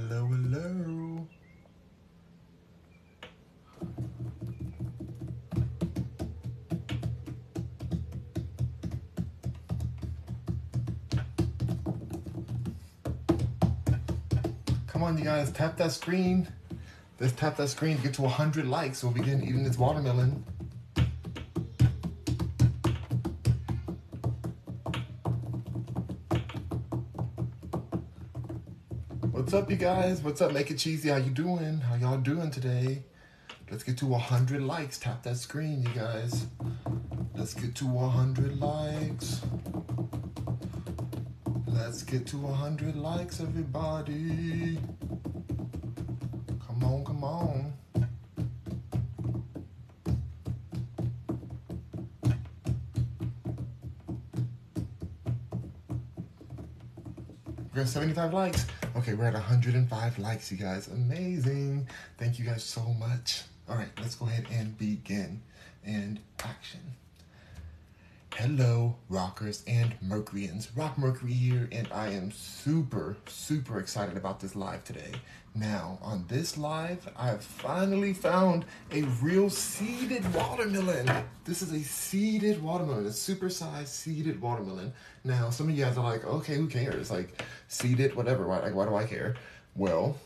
Hello, hello. Come on, you guys, tap that screen. Let's tap that screen to get to 100 likes. We'll begin eating this watermelon. What's up, you guys? What's up? Make it cheesy. How you doing? How y'all doing today? Let's get to 100 likes. Tap that screen, you guys. Let's get to 100 likes. Let's get to 100 likes, everybody. Come on, come on. We're at 75 likes. Okay, we're at 105 likes, you guys. Amazing. Thank you guys so much. All right, let's go ahead and begin. And action. Hello, rockers and Mercuryans. Rock Mercury here, and I am super, super excited about this live today. Now, on this live, I have finally found a real seeded watermelon. This is a seeded watermelon, a super-sized seeded watermelon. Now, some of you guys are like, okay, who cares? Like, seeded, whatever, why do I care? Well,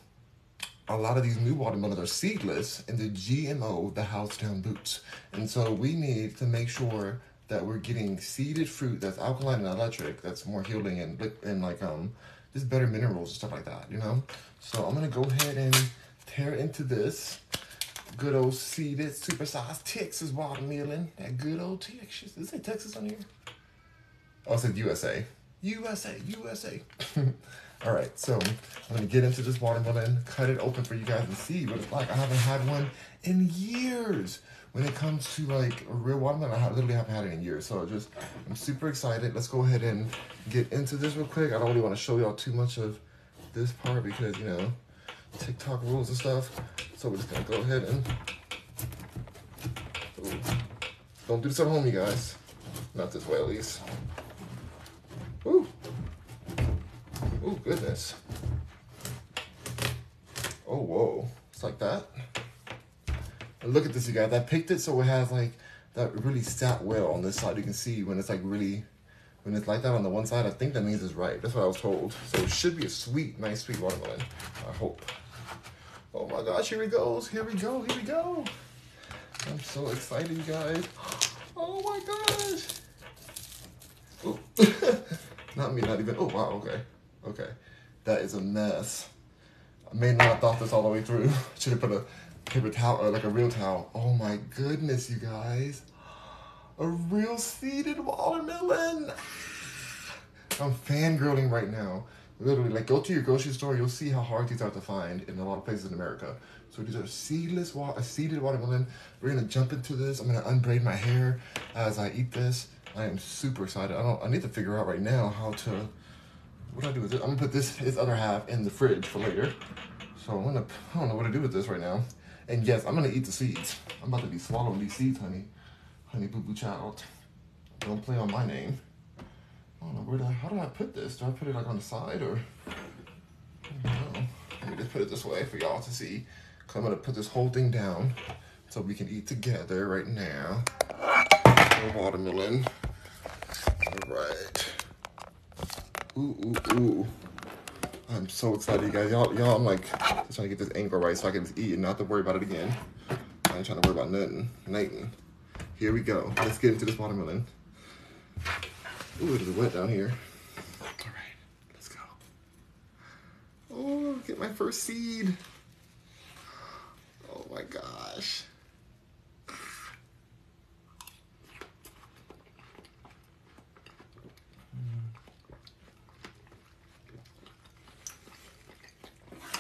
a lot of these new watermelons are seedless, and they're GMO, the house down boots. And so we need to make sure that we're getting seeded fruit that's alkaline and electric, that's more healing and like just better minerals and stuff like that, you know? So I'm gonna go ahead and tear into this good old seeded supersized Texas watermelon. That good old Texas. Does it say Texas on here? Oh, it said USA. USA, USA. All right, so I'm gonna get into this watermelon, cut it open for you guys and see what it's like. I haven't had one in years. When it comes to like a real watermelon, I literally haven't had it in years. So I'm super excited. Let's go ahead and get into this real quick. I don't really want to show y'all too much of this part because, you know, TikTok rules and stuff. So we're just gonna go ahead and, don't do this at home, you guys. Not this way, at least. Ooh. Ooh, goodness. Oh, whoa. It's like that. And look at this, you guys. I picked it so it has like that really sat well on this side. You can see when it's like really, when it's like that on the one side, I think that means it's right. That's what I was told. So it should be a sweet, nice sweet watermelon. I hope. Oh my gosh, here it goes. Here we go. Here we go. I'm so excited, you guys. Oh my gosh. Oh. Not me, not even. Oh wow, okay. Okay. That is a mess. I may not have thought this all the way through. Should have put a paper towel or like a real towel. Oh my goodness, you guys. A real seeded watermelon. I'm fangirling right now. Literally, like, go to your grocery store, you'll see how hard these are to find in a lot of places in America. So these are a seeded watermelon. We're gonna jump into this. I'm gonna unbraid my hair as I eat this. I am super excited. I need to figure out right now how to, what do I do with it? I'm gonna put this other half in the fridge for later. So I don't know what to do with this right now. And yes, I'm gonna eat the seeds. I'm about to be swallowing these seeds, honey. Honey boo boo child. Don't play on my name. I don't know, how do I put this? Do I put it like on the side or? I don't know. Let me just put it this way for y'all to see. Cause I'm gonna put this whole thing down so we can eat together right now. A watermelon. All right. Ooh, ooh, ooh. I'm so excited, you guys. Y'all, I'm like, just trying to get this angle right so I can just eat and not have to worry about it again. I ain't trying to worry about nothing. Here we go. Let's get into this watermelon. Ooh, it is wet down here. All right, let's go. Oh, get my first seed. Oh my gosh.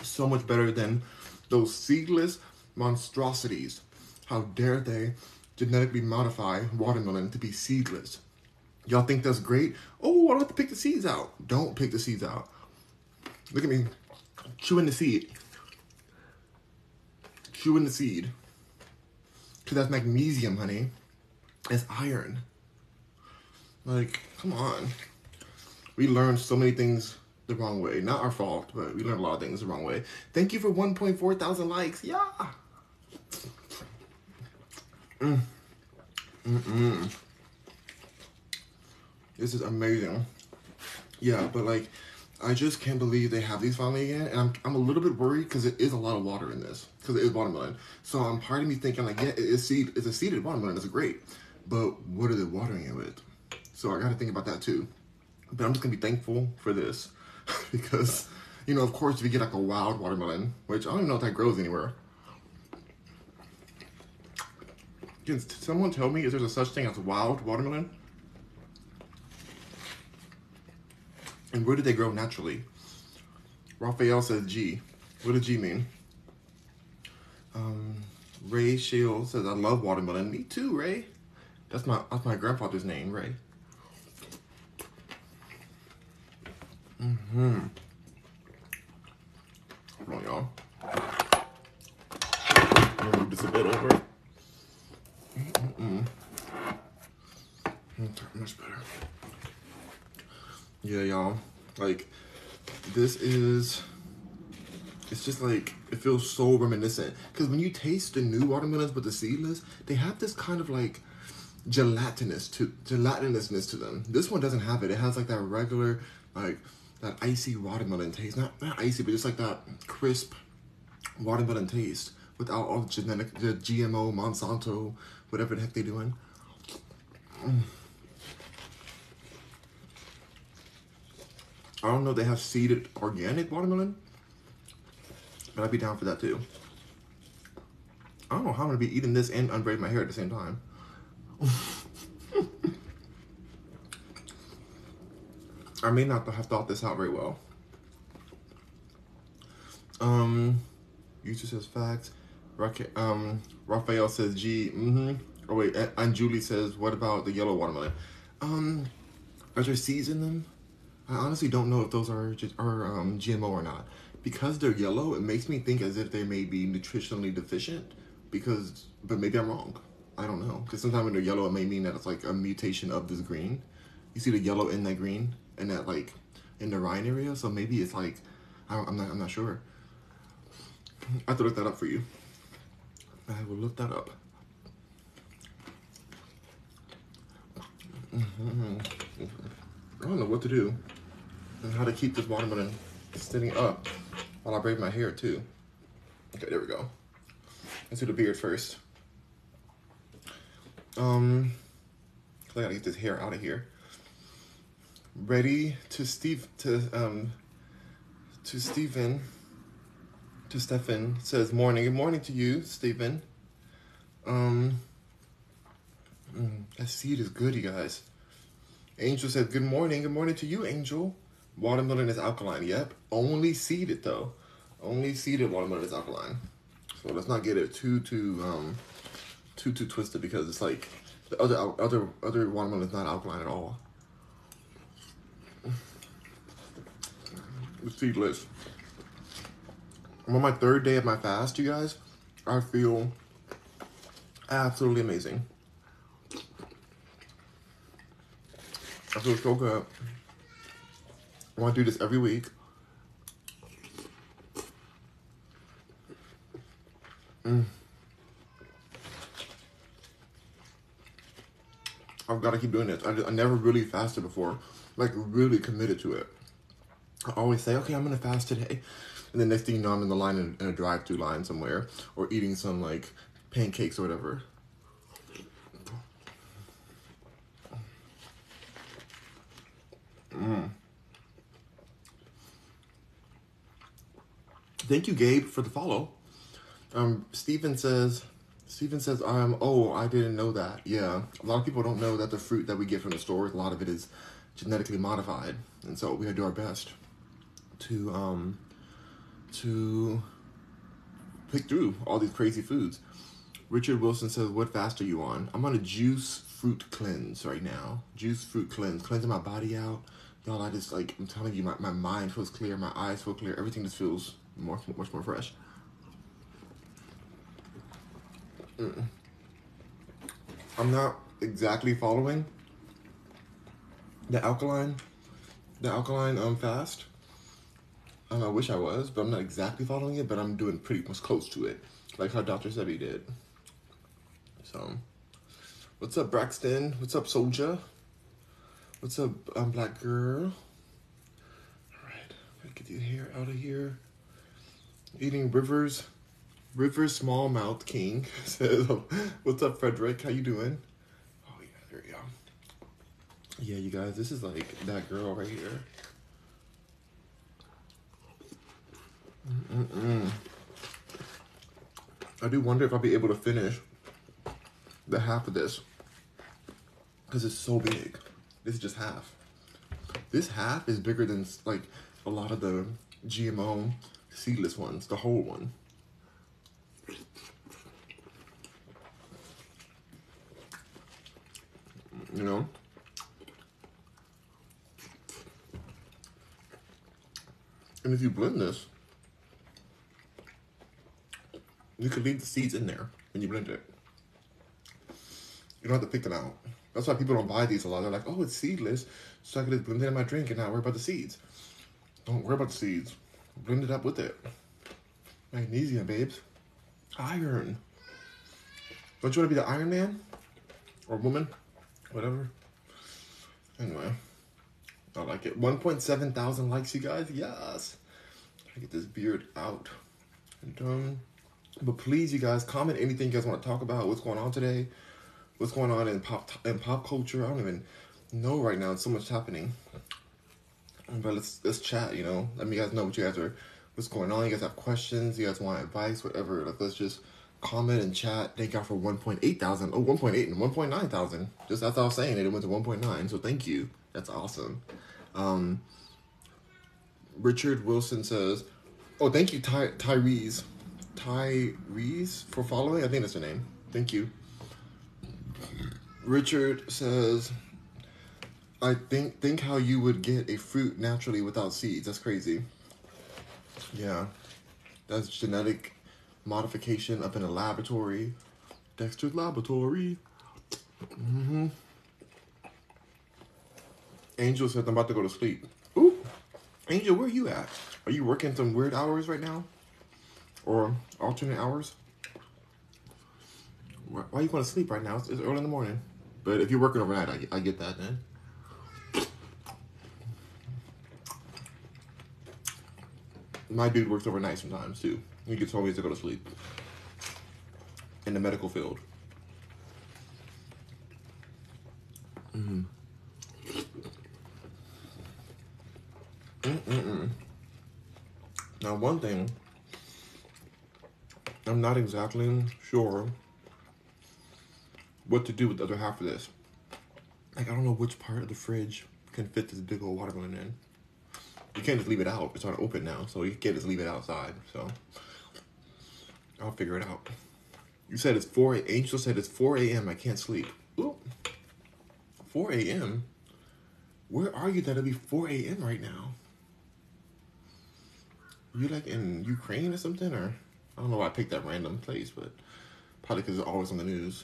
So much better than those seedless monstrosities. How dare they genetically modify watermelon to be seedless? Y'all think that's great? Oh, I don't have to pick the seeds out. Don't pick the seeds out. Look at me chewing the seed. Chewing the seed. Because that's magnesium, honey. It's iron. Like, come on. We learned so many things the wrong way. Not our fault, but we learned a lot of things the wrong way. Thank you for 1.4 thousand likes. Yeah. This is amazing. Yeah, but like, I just can't believe they have these finally again, and I'm a little bit worried because it is a lot of water in this because it is watermelon. So I'm part of me thinking like, yeah, it's a seeded watermelon, it's great, but what are they watering it with? So I got to think about that too. But I'm just gonna be thankful for this because, you know, of course, if you get like a wild watermelon, which I don't even know if that grows anywhere. Can someone tell me, is there a such thing as wild watermelon? And where do they grow naturally? Raphael says G. What does G mean? Ray Shield says, I love watermelon. Me too, Ray. That's my grandfather's name, Ray. Hold on, y'all. I'm gonna move this a bit over. Much better. Yeah, y'all. Like, this is... It's just like, it feels so reminiscent. Because when you taste the new watermelons with the seedless, they have this kind of like gelatinousness to them. This one doesn't have it. It has like that regular, like that icy watermelon taste. Not icy, but just like that crisp watermelon taste without all the GMO, Monsanto, whatever the heck they're doing. I don't know if they have seeded organic watermelon, but I'd be down for that too. I don't know how I'm gonna be eating this and unbraid my hair at the same time. I may not have thought this out very well. User says facts. Raphael says G. Oh wait, and Julie says, what about the yellow watermelon? Are there seeds in them? I honestly don't know if those are GMO or not. Because they're yellow, it makes me think as if they may be nutritionally deficient. But maybe I'm wrong. I don't know. Because sometimes when they're yellow, it may mean that it's like a mutation of this green. You see the yellow in that green, and that like in the rind area. So maybe it's like, I'm not sure. I have to look that up for you. I will look that up. I don't know what to do and how to keep this watermelon sitting up while I braid my hair too. Okay, there we go. Let's do the beard first. I gotta get this hair out of here. Ready to Stephen says morning. Good morning to you, Stephen. That seed is good, you guys. Angel said, good morning. Good morning to you, Angel. Watermelon is alkaline. Yep. Only seeded, though. Only seeded watermelon is alkaline. So let's not get it too twisted, because it's like the other watermelon is not alkaline at all. The seedless. I'm on my 3rd day of my fast, you guys. I feel absolutely amazing. I feel so good. I want to do this every week. I've got to keep doing this. I never really fasted before, like really committed to it. I always say, okay, I'm going to fast today. And the next thing you know, I'm in the line in a drive-thru line somewhere, or eating some like pancakes or whatever. Thank you, Gabe, for the follow. Stephen says, oh, I didn't know that. Yeah, a lot of people don't know that the fruit that we get from the stores, a lot of it is genetically modified. And so we gotta do our best to pick through all these crazy foods. Richard Wilson says, what fast are you on? I'm on a juice fruit cleanse right now. Juice fruit cleanse, cleansing my body out. Y'all, I just like, I'm telling you, my mind feels clear, my eyes feel clear, everything just feels much more fresh. I'm not exactly following the alkaline fast, I wish I was, but I'm not exactly following it, but I'm doing pretty much close to it. Like how Dr. Sebi did. So, what's up, Braxton? What's up, Soldier? What's up, Black Girl? Alright, get your hair out of here. Eating Rivers Smallmouth King says, what's up, Frederick? How you doing? Oh, yeah, there you go. Yeah, you guys, this is like that girl right here. I do wonder if I'll be able to finish the half of this. Because it's so big. This is just half. This half is bigger than like a lot of the GMO seedless ones, the whole one. You know? And if you blend this, you could leave the seeds in there when you blend it. You don't have to pick them out. That's why people don't buy these a lot. They're like, oh, it's seedless, so I can just blend it in my drink and not worry about the seeds. Don't worry about the seeds. Blend it up with it. Magnesium, babes. Iron. Don't you want to be the Iron Man? Or woman? Whatever. Anyway. I like it. 1.7 thousand likes, you guys. Yes. I get this beard out. And, but please, you guys, comment anything you guys want to talk about. What's going on today? What's going on in pop culture? I don't even know right now. It's so much happening. But let's chat. You know, let me guys know what's going on. You guys have questions? You guys want advice? Whatever. Like, let's just comment and chat. Thank God for 1.8 thousand. Oh, 1.8 and 1.9 thousand. Just as I was saying, it went to 1.9. So thank you. That's awesome. Richard Wilson says, oh, thank you, Tyrese for following. I think that's her name. Thank you. Richard says, I think how you would get a fruit naturally without seeds. That's crazy. Yeah. That's genetic modification up in a laboratory. Dexter's laboratory. Angel said, I'm about to go to sleep. Ooh. Angel, where are you at? Are you working some weird hours right now? Or alternate hours? Why are you going to sleep right now? It's early in the morning. But if you're working overnight, I get that then. My dude works overnight sometimes too. He gets home, he has to go to sleep. In the medical field. Now, one thing, I'm not exactly sure what to do with the other half of this. Like, I don't know which part of the fridge can fit this big old watermelon in. You can't just leave it out. It's not open now, so you can't just leave it outside. So, I'll figure it out. You said it's 4 a.m. Angel said it's 4 a.m. I can't sleep. Ooh. 4 a.m.? Where are you that it'll be 4 a.m. right now? You like in Ukraine or something? Or I don't know why I picked that random place, but probably because it's always on the news.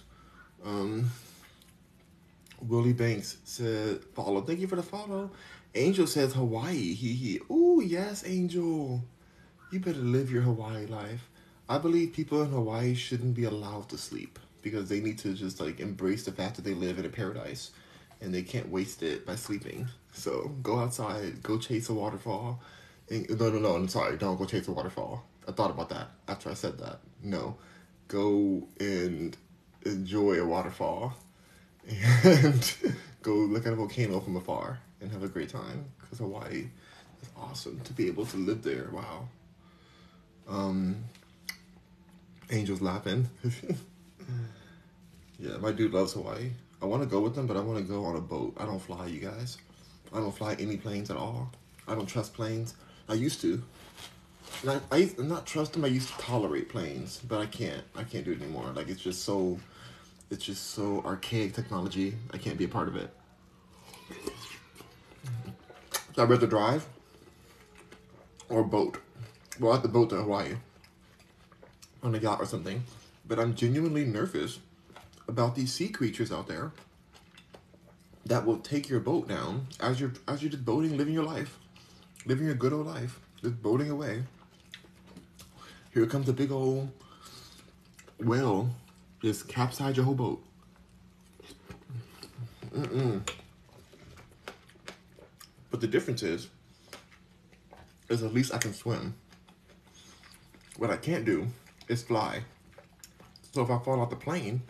Willie Banks said, follow. Thank you for the follow. Angel says Hawaii. He. Ooh, yes, Angel. You better live your Hawaii life. I believe people in Hawaii shouldn't be allowed to sleep because they need to just like embrace the fact that they live in a paradise and they can't waste it by sleeping. So go outside, go chase a waterfall. No, I'm sorry. Don't go chase a waterfall. I thought about that after I said that. No. Go and enjoy a waterfall and go look at a volcano from afar and have a great time because Hawaii is awesome to be able to live there. Wow. Angel's laughing. Yeah, my dude loves Hawaii. I want to go with them, but I want to go on a boat. I don't fly, you guys. I don't fly any planes at all. I don't trust planes. I used to. And I used to not trust them. I used to tolerate planes, but I can't. I can't do it anymore. Like it's just so archaic technology. I can't be a part of it. I'd rather drive or boat. Well, I have to boat to Hawaii on a yacht or something. But I'm genuinely nervous about these sea creatures out there that will take your boat down as you're just boating, living your life, living your good old life. just boating away. Here comes a big old whale, just capsize your whole boat. But the difference is at least I can swim. What I can't do is fly. So if I fall off the plane,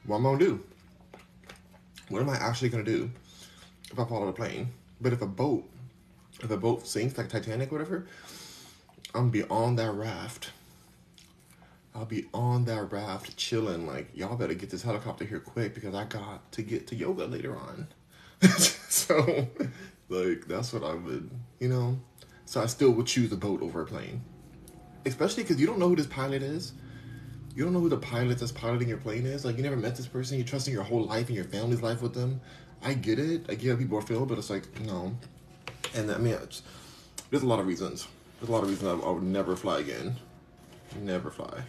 what am I gonna do? What am I actually gonna do if I fall off a plane? But if a boat sinks like Titanic or whatever, I'm gonna be on that raft. I'll be on that raft chilling. Like, y'all better get this helicopter here quick because I got to get to yoga later on. So, like, that's what I would, you know. So I still would choose a boat over a plane. Especially because you don't know who this pilot is. You don't know who the pilot that's piloting your plane is. Like, you never met this person. You're trusting your whole life and your family's life with them. I get it. I get how people feel, but it's like, no. And I mean, there's a lot of reasons. There's a lot of reasons I would never fly again. Never fly.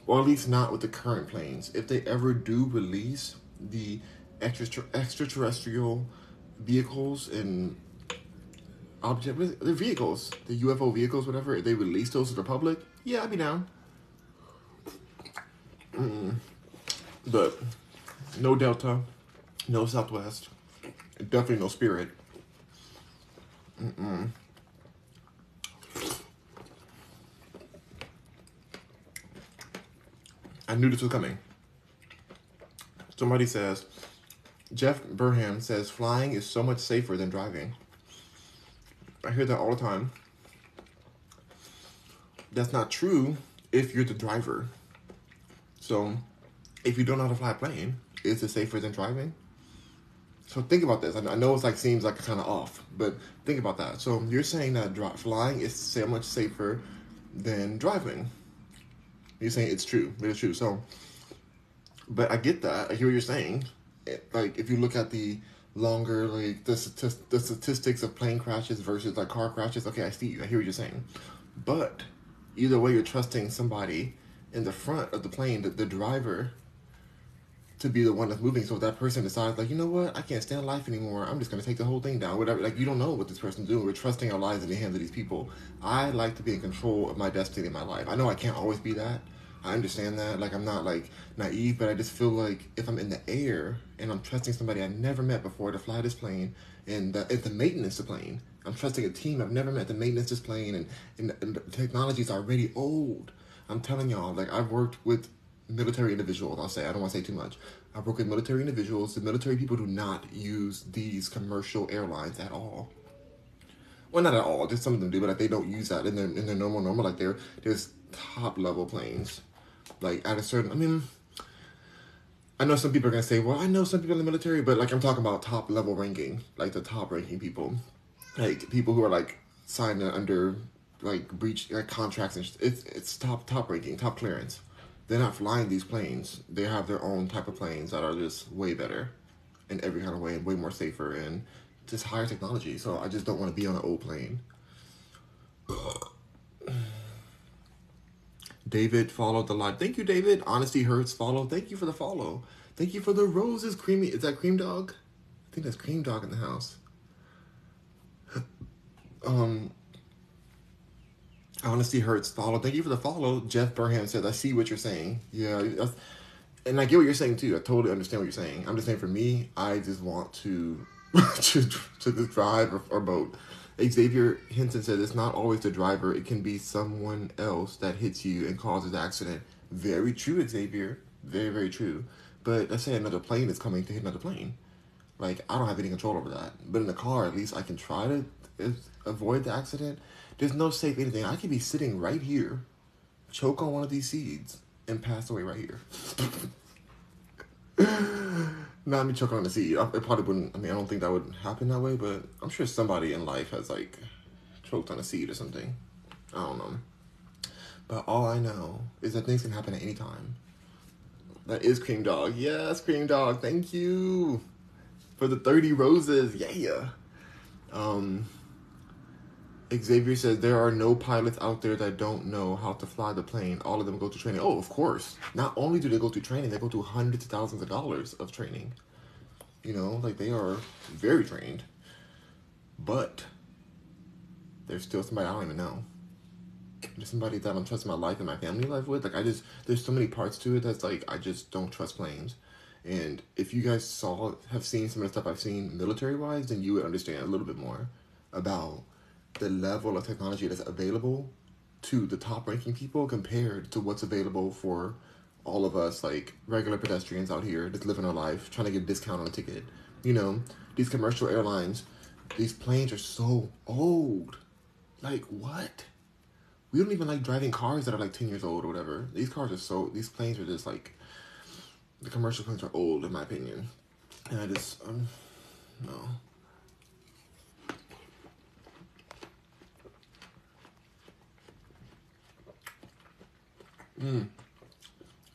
Or at least not with the current planes. If they ever do release the extraterrestrial vehicles and the vehicles, the UFO vehicles, whatever, if they release those to the public, yeah, I'd be down. But no Delta, no Southwest, definitely no Spirit. I knew this was coming. Somebody says, Jeff Burham says, flying is so much safer than driving. I hear that all the time. That's not true if you're the driver. So, if you don't know how to fly a plane, is it safer than driving? So think about this. I know it's like seems like kind of off, but think about that. So you're saying that flying is so much safer than driving. You're saying it's true. It's true. So, but I get that. I hear what you're saying. Like, if you look at the longer, like, the statistics of plane crashes versus, like, car crashes, okay, I see you. I hear what you're saying. But either way, you're trusting somebody in the front of the plane, the driver, to be the one that's moving. So if that person decides, like, you know what, I can't stand life anymore, I'm just going to take the whole thing down, whatever. Like, you don't know what this person's doing. We're trusting our lives in the hands of these people. I like to be in control of my destiny in my life. I know I can't always be that. I understand that. Like, I'm not, like, naive, but I just feel like if I'm in the air and I'm trusting somebody I never met before to fly this plane and the maintenance the plane, I'm trusting a team I've never met to maintenance this plane, and the technology is already old. I'm telling y'all, like, I've worked with military individuals, I'll say. I don't want to say too much. I've worked with military individuals. The military people do not use these commercial airlines at all. Well, not at all. Just some of them do, but like, they don't use that in their normal. Like, there's top level planes. Like, at a certain, I mean, I know some people are going to say, well, I know some people in the military, but, like, I'm talking about top level ranking, like, the top ranking people. Like, people who are, like, signed under, like, breach, like, contracts, and it's top ranking, top clearance. They're not flying these planes. They have their own type of planes that are just way better in every kind of way and way more safer and just higher technology. So I just don't want to be on an old plane. David followed the live. Thank you, David. Honesty Hurts follow. Thank you for the follow. Thank you for the roses, Creamy. Is that Cream Dog? I think that's Cream Dog in the house. Honesty Hurts follow. Thank you for the follow. Jeff Burham says, I see what you're saying. Yeah, and I get what you're saying too. I totally understand what you're saying. I'm just saying, for me, I just want to to drive or boat. Xavier Hinton said, it's not always the driver. It can be someone else that hits you and causes the accident. Very true, Xavier. Very, very true. But let's say another plane is coming to hit another plane. Like, I don't have any control over that. But in the car, at least I can try to avoid the accident. There's no safe anything. I could be sitting right here, choke on one of these seeds, and pass away right here. Not me choking on the seed. It probably wouldn't. I mean, I don't think that would happen that way, but I'm sure somebody in life has, like, choked on a seed or something. I don't know. But all I know is that things can happen at any time. That is Cream Dog. Yes, Cream Dog. Thank you for the 30 roses. Yeah. Xavier says, there are no pilots out there that don't know how to fly the plane. All of them go to training. Oh, of course. Not only do they go to training, they go to hundreds of thousands of dollars of training. You know, like, they are very trained. But there's still somebody I don't even know. There's somebody that I'm trusting my life and my family life with. Like, there's so many parts to it that's like, I just don't trust planes. And if you guys have seen some of the stuff I've seen military-wise, then you would understand a little bit more about the level of technology that's available to the top-ranking people compared to what's available for all of us, like, regular pedestrians out here just living our life, trying to get a discount on a ticket. You know, these commercial airlines, these planes are so old. Like, what? We don't even like driving cars that are like 10 years old or whatever. These planes are just like, the commercial planes are old in my opinion. And I just, no.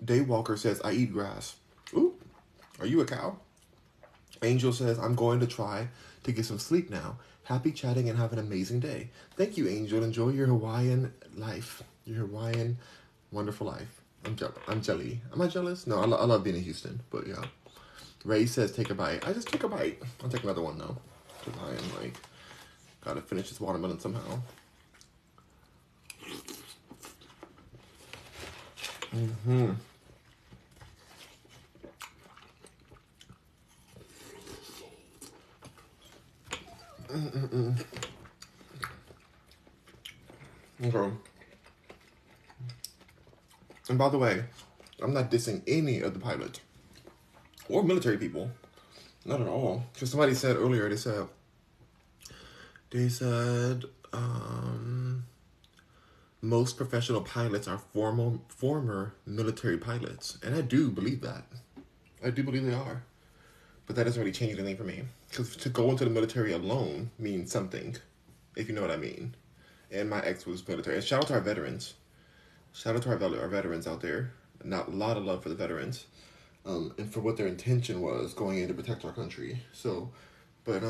Daywalker says, I eat grass. Ooh, are you a cow? Angel says, I'm going to try to get some sleep now. Happy chatting and have an amazing day. Thank you, Angel. Enjoy your Hawaiian life. Your Hawaiian wonderful life. I'm jelly. Am I jealous? No, I love being in Houston, but yeah. Ray says, take a bite. I just took a bite. I'll take another one, though. Because I am, like, gotta finish this watermelon somehow. Mm-hmm. Okay. And by the way, I'm not dissing any of the pilots or military people. Not at all. Because somebody said earlier, they said most professional pilots are former military pilots. And I do believe that. I do believe they are. But that doesn't really change anything for me. Because to go into the military alone means something, if you know what I mean. And my ex was military. And shout out to our veterans. Shout out to our veterans out there. Not a lot of love for the veterans. And for what their intention was going in to protect our country. So, but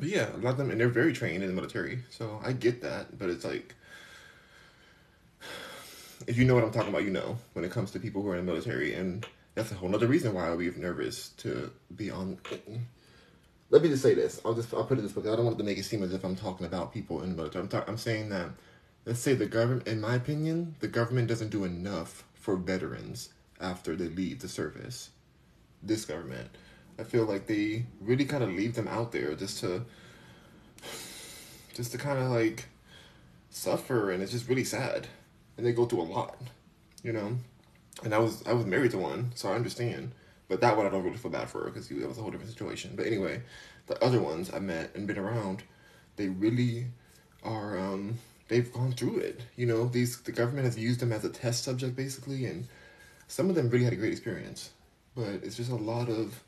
yeah, a lot of them, and they're very trained in the military. So I get that. But it's like, if you know what I'm talking about, you know, when it comes to people who are in the military. And that's a whole other reason why I'll be nervous to be on. Let me just say this. I'll put it this way. I don't want to make it seem as if I'm talking about people in the military. I'm saying that, let's say the government, in my opinion, the government doesn't do enough for veterans after they leave the service. This government. I feel like they really kind of leave them out there just to kind of like suffer, and it's just really sad. And they go through a lot, you know? And I was married to one, so I understand. But that one I don't really feel bad for her because it was a whole different situation. But anyway, the other ones I met and been around, they really are, they've gone through it. You know, the government has used them as a test subject basically, and some of them really had a great experience. But it's just a lot of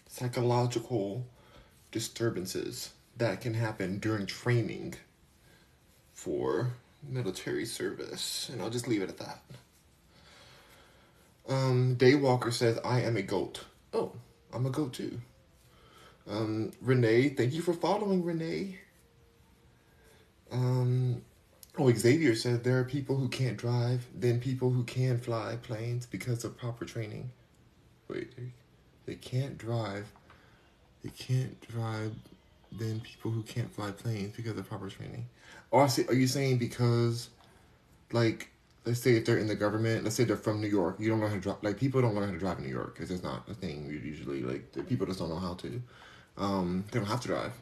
psychological disturbances that can happen during training for military service. And I'll just leave it at that. Daywalker says, I am a goat. Oh, I'm a goat too. Renee, thank you for following, Renee. Xavier said there are people who can't drive, then people who can fly planes because of proper training. Wait, they can't drive. They can't drive, then people who can't fly planes because of proper training. Oh, I see. Are you saying because, like, let's say if they're in the government, let's say they're from New York, you don't learn how to drive. Like, people don't learn how to drive in New York because it's not a thing usually. Like, the people just don't know how to. They don't have to drive.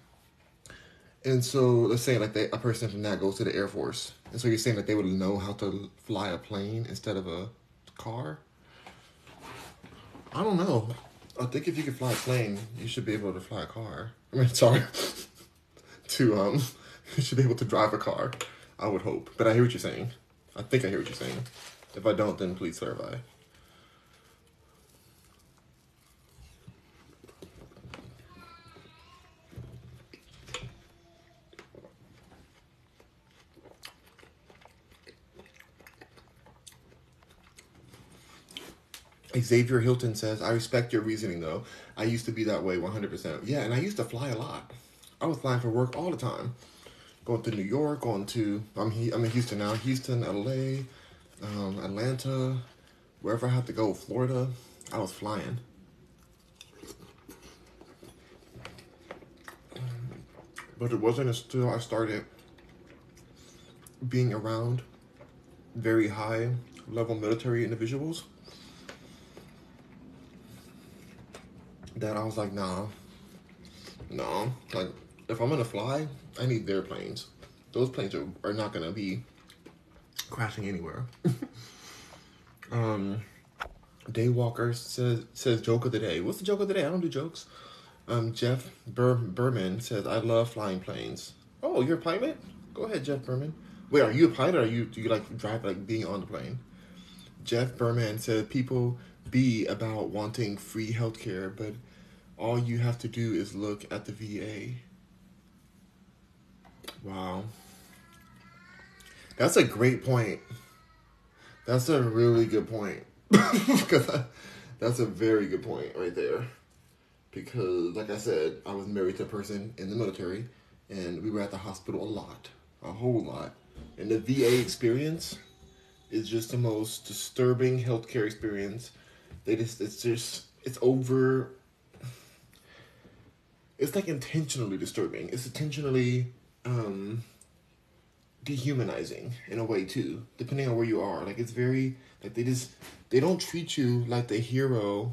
And so let's say like a person from that goes to the Air Force, and so you're saying that they would know how to fly a plane instead of a car? I don't know. I think if you could fly a plane, you should be able to fly a car. I mean, sorry, you should be able to drive a car. I would hope, but I hear what you're saying. I think I hear what you're saying. If I don't, then please clarify. Xavier Hilton says, I respect your reasoning though. I used to be that way 100%. Yeah, and I used to fly a lot. I was flying for work all the time. Going to New York, I'm in Houston now. Houston, LA, Atlanta, wherever I had to go, Florida, I was flying. But it wasn't until I started being around very high level military individuals that I was like, nah, no. Like, if I'm gonna fly, I need their planes. Those planes are not gonna be crashing anywhere. Daywalker says joke of the day. What's the joke of the day? I don't do jokes. Jeff Berman says, I love flying planes. Oh, you're a pilot? Go ahead, Jeff Berman. Wait, are you a pilot, or do you like drive, like being on the plane? Jeff Berman said people be about wanting free healthcare, but all you have to do is look at the VA. Wow. That's a great point. That's a really good point. That's a very good point right there. Because, like I said, I was married to a person in the military, and we were at the hospital a whole lot. And the VA experience is just the most disturbing healthcare experience. It's like intentionally disturbing. It's intentionally dehumanizing in a way too, depending on where you are. Like, it's very, like, they don't treat you like the hero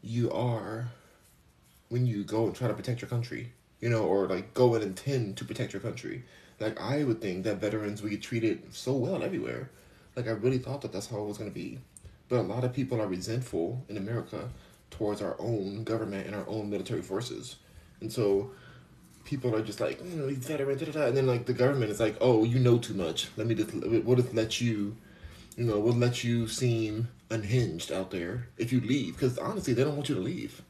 you are when you go and try to protect your country, or like go and intend to protect your country. Like, I would think that veterans would get treated so well everywhere. Like, I really thought that that's how it was going to be. But a lot of people are resentful in America towards our own government and our own military forces. And so people are just like, these veterans, and then like the government is like, oh, you know too much. We'll just let you, we'll let you seem unhinged out there if you leave. Because honestly, they don't want you to leave.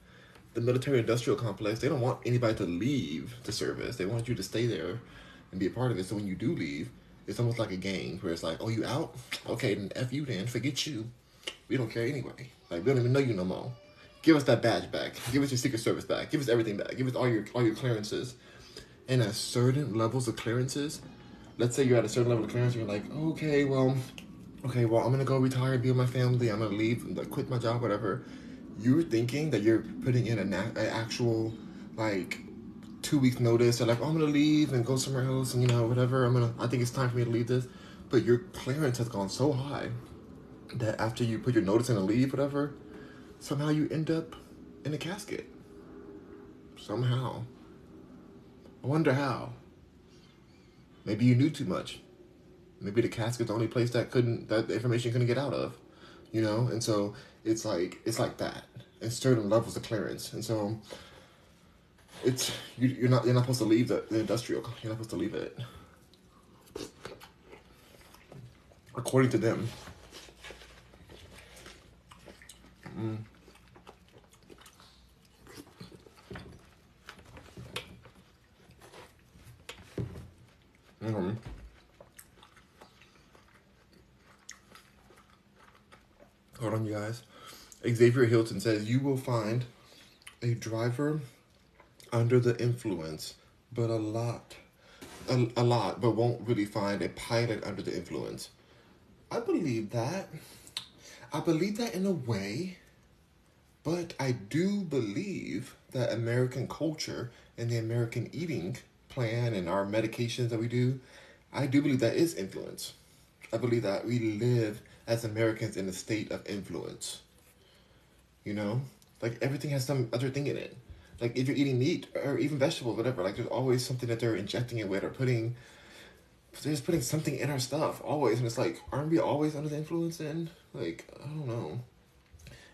The military-industrial complex, they don't want anybody to leave the service. They want you to stay there and be a part of it. So when you do leave, it's almost like a game where it's like, oh, you out? Okay, then F you then. Forget you. We don't care anyway. Like, we don't even know you no more. Give us that badge back. Give us your Secret Service back. Give us everything back. Give us all your clearances. And at certain levels of clearances, let's say you're at a certain level of clearance, and you're like, okay, well, I'm going to go retire, be with my family. I'm going to leave, quit my job, whatever. You're thinking that you're putting in an actual, like, 2 weeks notice. Or like, oh, I'm going to leave and go somewhere else and, whatever. I think it's time for me to leave this. But your clearance has gone so high that after you put your notice in and leave, whatever, somehow you end up in a casket. Somehow. I wonder how. Maybe you knew too much. Maybe the casket's the only place that the information couldn't get out of, And so it's like that. And certain levels of clearance. And so you're not supposed to leave the industrial. You're not supposed to leave it. According to them. Hold on, you guys. Xavier Hilton says, you will find a driver under the influence, but a lot, but won't really find a pilot under the influence. I believe that. I believe that in a way, but I do believe that American culture and the American eating plan and our medications that we do, I do believe that is influence. I believe that we live as Americans in a state of influence. Like, everything has some other thing in it. Like, if you're eating meat or even vegetables, whatever, like, there's always something that they're injecting it with or they're just putting something in our stuff, always. And it's like, aren't we always under the influence then? Like, I don't know.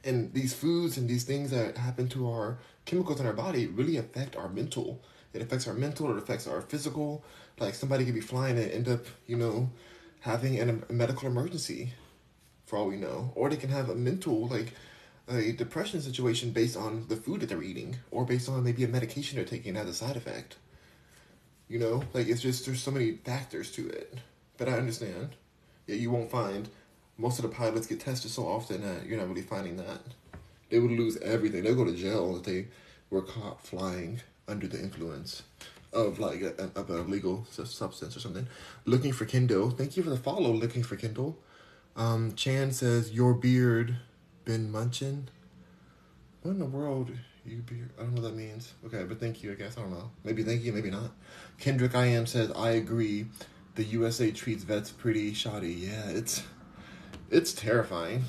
And these foods and these things that happen to our chemicals in our body really affect our mental. It affects our mental, it affects our physical. Like, somebody could be flying and end up, having a medical emergency, for all we know. Or they can have a mental, like, a depression situation based on the food that they're eating, or based on maybe a medication they're taking as a side effect. Like, it's just, there's so many factors to it. But I understand. Yeah, you won't find, most of the pilots get tested so often that you're not really finding that. They would lose everything. They'll go to jail if they were caught flying under the influence of, like, of a illegal substance or something. Looking for Kindle. Thank you for the follow, Looking for Kindle. Chan says, your beard been munching? What in the world? I don't know what that means. Okay, but thank you, I guess. I don't know. Maybe thank you, maybe not. Kendrick I Am says, I agree. The USA treats vets pretty shoddy. Yeah, it's terrifying.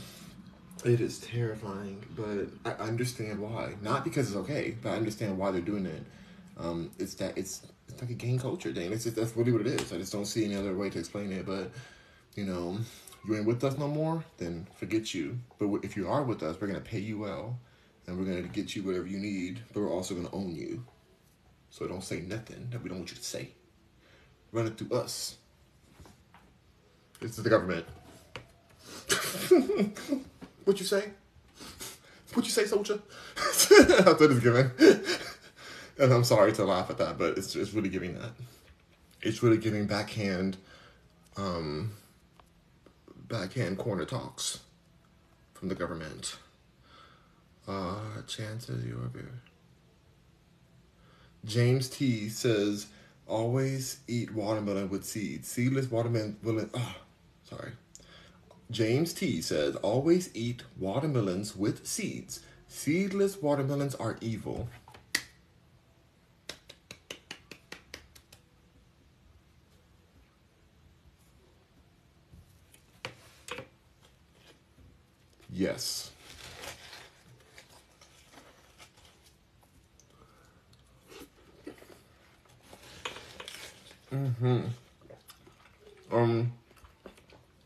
It is terrifying, but I understand why. Not because it's okay, but I understand why they're doing it. It's like a gang culture thing. That's really what it is. I just don't see any other way to explain it. But you know, you ain't with us no more, then forget you. But if you are with us, we're gonna pay you well, and we're gonna get you whatever you need. But we're also gonna own you. So don't say nothing that we don't want you to say. Run it through us. This is the government. What you say? What you say, soldier? I thought it was given. And I'm sorry to laugh at that, but it's really giving that. It's really giving backhand corner talks from the government. Chances you're beer. James T says, always eat watermelon with seeds. Seedless watermelon. Sorry. James T says, always eat watermelons with seeds. Seedless watermelons are evil. Yes.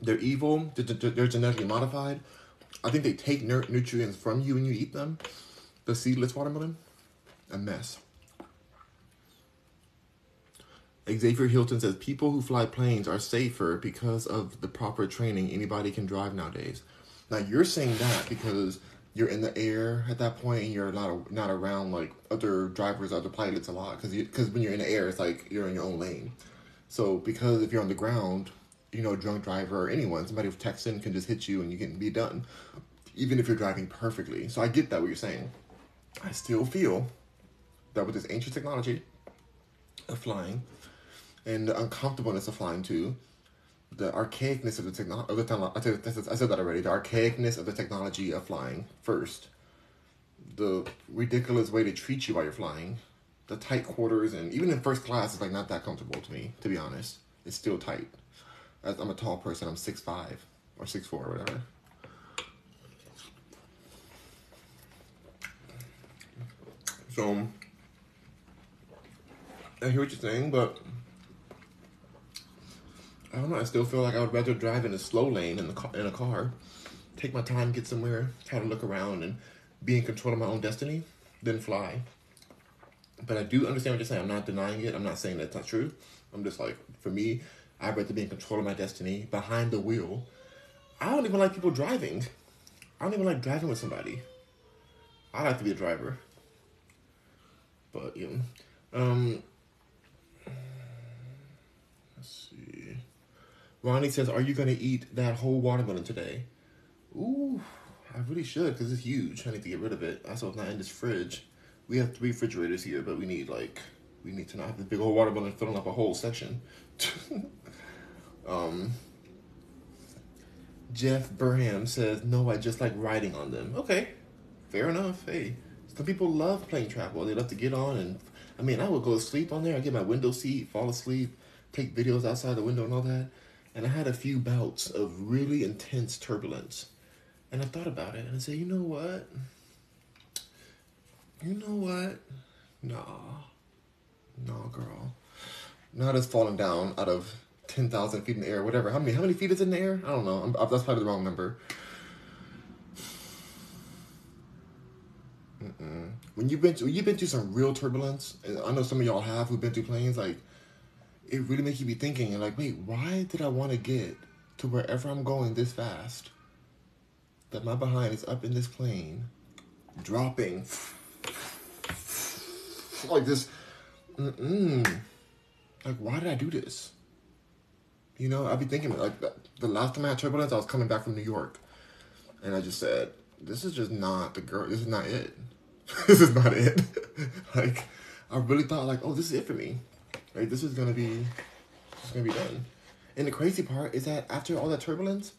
They're evil. They're genetically modified. I think they take nutrients from you when you eat them. The seedless watermelon, a mess. Xavier Hilton says, people who fly planes are safer because of the proper training. Anybody can drive nowadays. Now, you're saying that because you're in the air at that point and you're not around like other drivers, other pilots a lot. Because when you're in the air, it's like you're in your own lane. So because if you're on the ground, you know, a drunk driver or anyone, somebody with texting can just hit you and you can be done. Even if you're driving perfectly. So I get that what you're saying. I still feel that with this ancient technology of flying and the uncomfortableness of flying too, the archaicness of the technology, I said that already, the archaicness of the technology of flying first, the ridiculous way to treat you while you're flying, the tight quarters, and even in first class, it's like not that comfortable to me, to be honest. It's still tight. I'm a tall person, I'm 6'5", or 6'4", or whatever. So, I hear what you're saying, but I don't know. I still feel like I would rather drive in a slow lane in a car, take my time, get somewhere, try to look around, and be in control of my own destiny, than fly. But I do understand what you're saying. I'm not denying it. I'm not saying that's not true. I'm just like, for me, I'd rather be in control of my destiny, behind the wheel. I don't even like people driving. I don't even like driving with somebody. I like to be a driver. But, you know. Let's see. Ronnie says, are you going to eat that whole watermelon today? Ooh, I really should, because it's huge. I need to get rid of it. Also, it's not in this fridge. We have 3 refrigerators here, but we need to not have this big old watermelon filling up a whole section. Jeff Burham says, no, I just like riding on them. Okay, fair enough. Hey, some people love plane travel. They love to get on and, I would go to sleep on there. I get my window seat, fall asleep, take videos outside the window and all that. And I had a few bouts of really intense turbulence. And I thought about it and I said, you know what? No, girl. Not as falling down out of 10,000 feet in the air, whatever. How many feet is in the air? I don't know. That's probably the wrong number. When you've been through some real turbulence, and I know some of y'all have who've been through planes, like, it really makes you be thinking, and like, wait, why did I want to get to wherever I'm going this fast? That my behind is up in this plane, dropping like this. Like, why did I do this? You know, I'd be thinking, like, the last time I had turbulence, I was coming back from New York. And I just said, this is just not the girl. This is not it. This is not it. Like, I really thought, like, oh, this is it for me. Like, this is going to be done. And the crazy part is that after all that turbulence,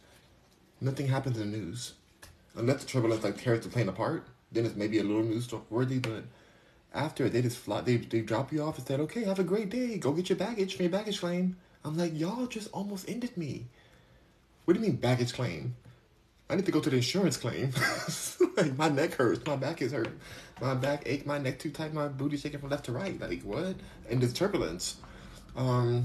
nothing happens in the news. Unless the turbulence, like, tears the plane apart. then it's maybe a little news worthy, but after they just fly, they drop you off and said, okay, have a great day. Go get your baggage from your baggage claim. I'm like, y'all just almost ended me. What do you mean baggage claim? I need to go to the insurance claim. Like, my neck hurts. My back is hurt. My back ache. My neck too tight. My booty shaking from left to right. Like, what? And there's turbulence. No.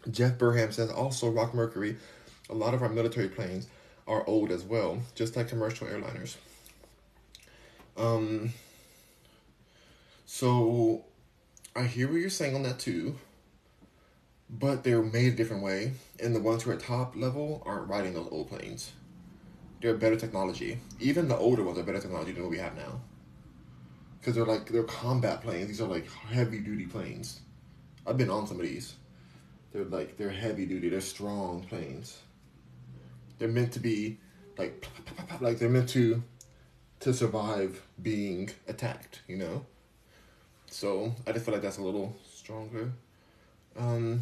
Jeff Burham says, also, Rock Mercury, a lot of our military planes are old as well, just like commercial airliners. So I hear what you're saying on that too, but they're made a different way, and the ones who are at top level aren't riding those old planes. They're better technology. Even the older ones are better technology than what we have now. Because they're combat planes. These are like heavy duty planes. I've been on some of these. They're heavy duty. They're strong planes. They're meant to be like they're meant to survive being attacked, you know? So I just feel like that's a little stronger. But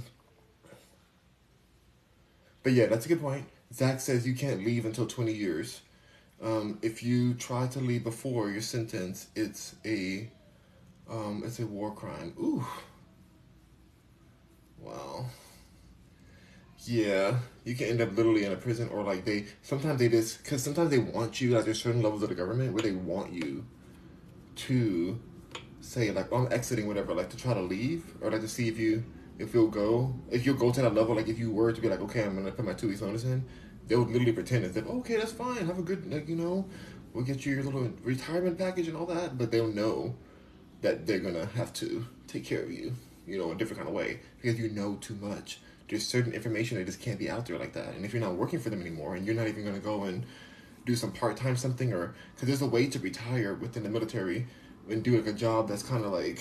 yeah, that's a good point. Zach says you can't leave until 20 years. If you try to leave before your sentence, it's a war crime. Ooh. Wow. Yeah, you can end up literally in a prison, or like sometimes they want you, like there's certain levels of the government where they want you to say like, oh, I'm exiting, whatever, like to try to leave, or like to see if you'll go to that level, like if you were to be like, okay, I'm gonna put my 2 weeks notice in, they'll literally pretend as if, okay, that's fine, have a good, like, you know, we'll get you your little retirement package and all that, but they'll know that they're gonna have to take care of you, you know, a different kind of way, because you know too much. There's certain information that just can't be out there like that. And if you're not working for them anymore, and you're not even going to go and do some part-time something, or because there's a way to retire within the military and do like a job that's kind of like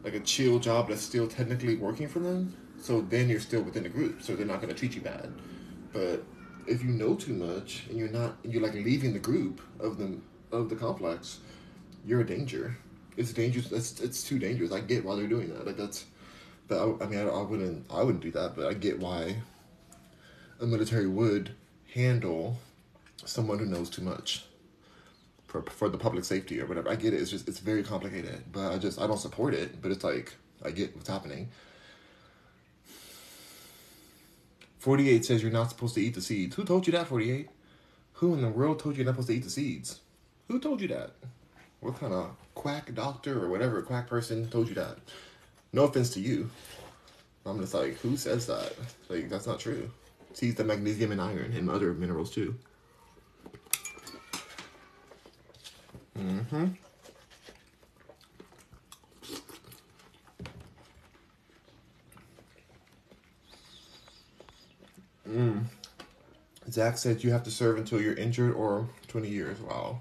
a chill job that's still technically working for them. So then you're still within the group, so they're not going to treat you bad. But if you know too much and you're like leaving the group of the complex, you're a danger. It's dangerous. It's too dangerous. I get why they're doing that. Like that's. But I mean, I wouldn't do that. But I get why a military would handle someone who knows too much for the public safety or whatever. I get it. It's very complicated. But I don't support it. But it's like I get what's happening. 48 says you're not supposed to eat the seeds. Who told you that, 48? Who in the world told you you're not supposed to eat the seeds? Who told you that? What kind of quack doctor or whatever quack person told you that? No offense to you. I'm just like, who says that? Like, that's not true. Seeds the magnesium and iron and other minerals too. Zach said you have to serve until you're injured or 20 years. Wow.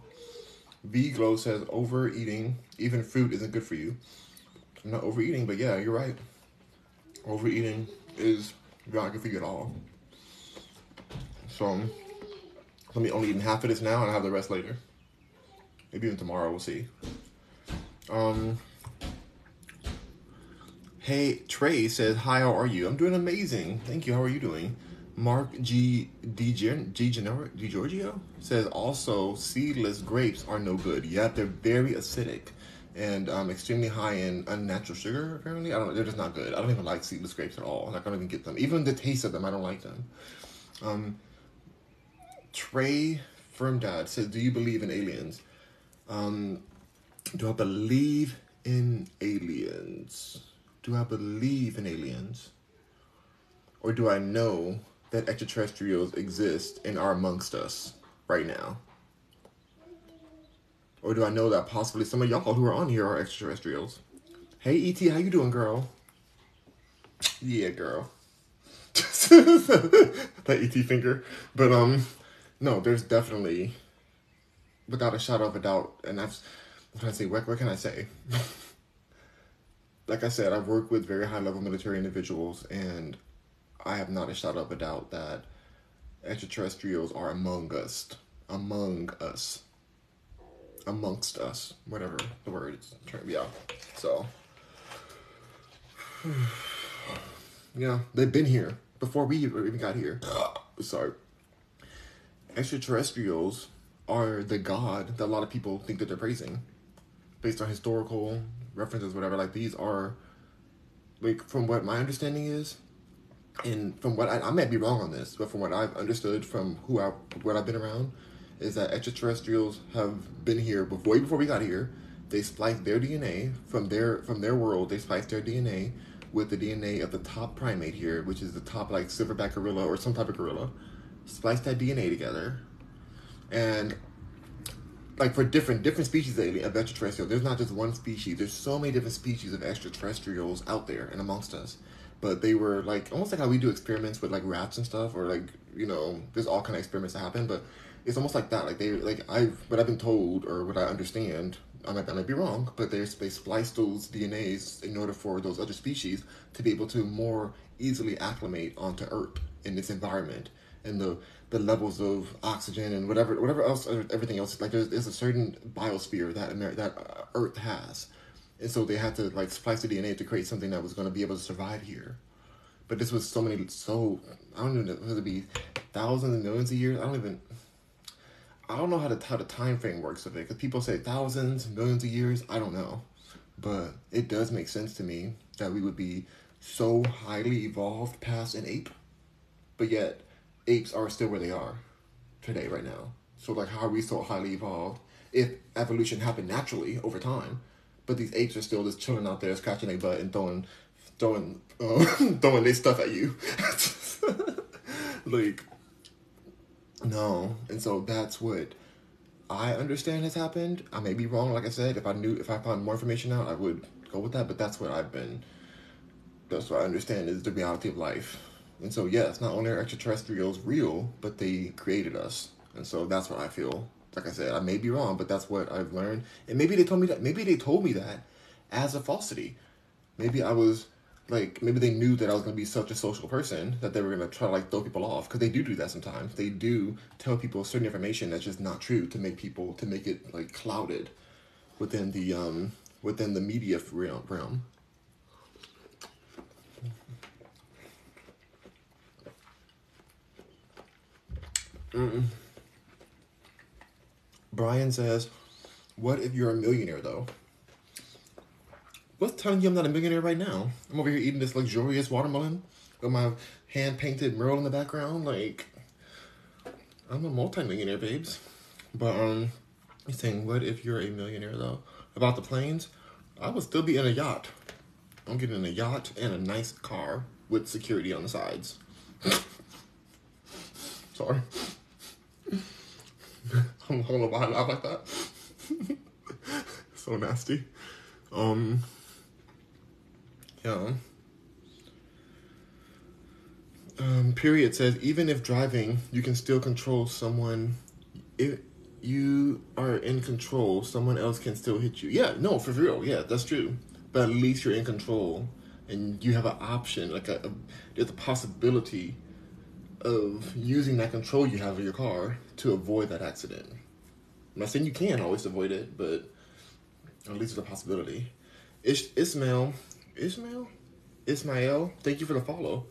V Glow says overeating, even fruit, isn't good for you. I'm not overeating, but yeah, you're right. Overeating is not good for you at all. So let me only eat half of this now and I'll have the rest later. Maybe even tomorrow, we'll see. Hey, Trey says, hi, how are you? I'm doing amazing. Thank you. How are you doing? Mark G. Giorgio says, also, seedless grapes are no good. Yep, they're very acidic and extremely high in unnatural sugar, apparently. I don't know. They're just not good. I don't even like seedless grapes at all. Like, I don't even get them. Even the taste of them, I don't like them. Trey Firmdad says, do you believe in aliens? Do I believe in aliens? Do I believe in aliens? Or do I know that extraterrestrials exist and are amongst us right now? Or do I know that possibly some of y'all who are on here are extraterrestrials? Hey, E.T., how you doing, girl? Yeah, girl. That E.T. finger. But, no, there's definitely, without a shadow of a doubt, and what can I say? Like I said, I've worked with very high-level military individuals, and I have not a shadow of a doubt that extraterrestrials are among us. Among us. amongst us, whatever the word is. Yeah. So, yeah, they've been here before we even got here. Sorry. Extraterrestrials are the god that a lot of people think that they're praising, based on historical references, whatever. Like, these are, like, from what my understanding is, and from what I might be wrong on this, but from what I've understood from what I've been around, is that extraterrestrials have been here way before we got here. They spliced their DNA from their world. They spliced their DNA with the DNA of the top primate here, which is the top, like, silverback gorilla or some type of gorilla. Spliced that DNA together, and, like, for different species of extraterrestrials, there's not just one species. There's so many different species of extraterrestrials out there and amongst us. But they were, like, almost like how we do experiments with, like, rats and stuff, or, like, you know, there's all kind of experiments that happen. But it's almost like that. Like, what I've been told, or what I understand, I might be wrong, but they splice those DNAs in order for those other species to be able to more easily acclimate onto Earth in this environment, and the levels of oxygen and whatever else, everything else. Like, there's a certain biosphere that Earth has. And so they had to, like, splice the DNA to create something that was going to be able to survive here. But this was I don't even know, whether it be thousands and millions of years. I don't know how the time frame works of it. Because people say thousands, millions of years. I don't know. But it does make sense to me that we would be so highly evolved past an ape. But yet, apes are still where they are today, right now. So, like, how are we so highly evolved if evolution happened naturally over time? But these apes are still just chilling out there, scratching their butt and throwing their stuff at you. Like, no. And so that's what I understand has happened. I may be wrong, like I said. If I found more information out, I would go with that. But that's what I understand is the reality of life. And so, yes, not only are extraterrestrials real, but they created us. And so that's what I feel. Like I said, I may be wrong, but that's what I've learned. And maybe they told me that as a falsity. Maybe maybe they knew that I was going to be such a social person that they were going to try to, like, throw people off. Because they do that sometimes. They do tell people certain information that's just not true to make it, like, clouded within the media realm. Brian says, what if you're a millionaire, though? What's telling you I'm not a millionaire right now? I'm over here eating this luxurious watermelon with my hand-painted mural in the background. Like, I'm a multi-millionaire, babes. But, he's saying, what if you're a millionaire, though? About the planes, I would still be in a yacht. I'm getting a yacht and a nice car with security on the sides. Sorry. I don't know why I laugh like that. So nasty. Yeah. Period says, even if driving, you can still control someone. If you are in control, someone else can still hit you. Yeah, no, for real. Yeah, that's true. But at least you're in control, and you have an option. Like, there's a possibility of using that control you have of your car to avoid that accident. I'm not saying you can always avoid it, but at least there's a possibility. Ismail, thank you for the follow.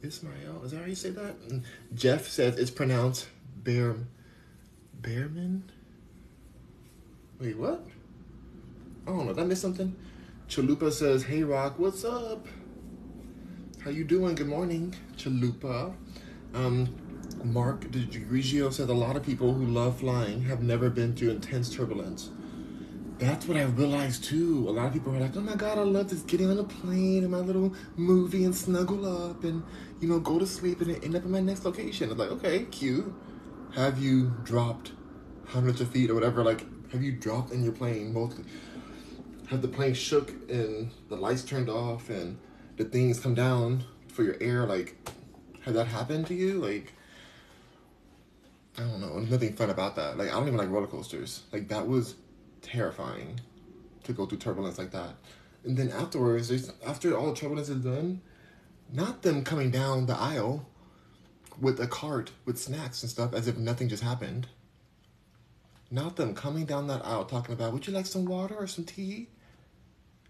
Ismail, is that how you say that? And Jeff says it's pronounced Bearman? Wait, what? I don't know, did I miss something? Chalupa says, hey Rock, what's up? How you doing? Good morning, Chalupa. Mark DiGrigio says, a lot of people who love flying have never been through intense turbulence. That's what I realized too. A lot of people are like, oh my God, I love just getting on a plane and my little movie and snuggle up and, you know, go to sleep and end up in my next location. I'm like, okay, cute. Have you dropped hundreds of feet or whatever? Like, have you dropped in your plane? Have the plane shook and the lights turned off and the things come down for your air? Like, has that happened to you? Like, I don't know. There's nothing fun about that. Like, I don't even like roller coasters. Like, that was terrifying to go through turbulence like that. And then afterwards, after all the turbulence is done, not them coming down the aisle with a cart with snacks and stuff as if nothing just happened. Not them coming down that aisle talking about, would you like some water or some tea?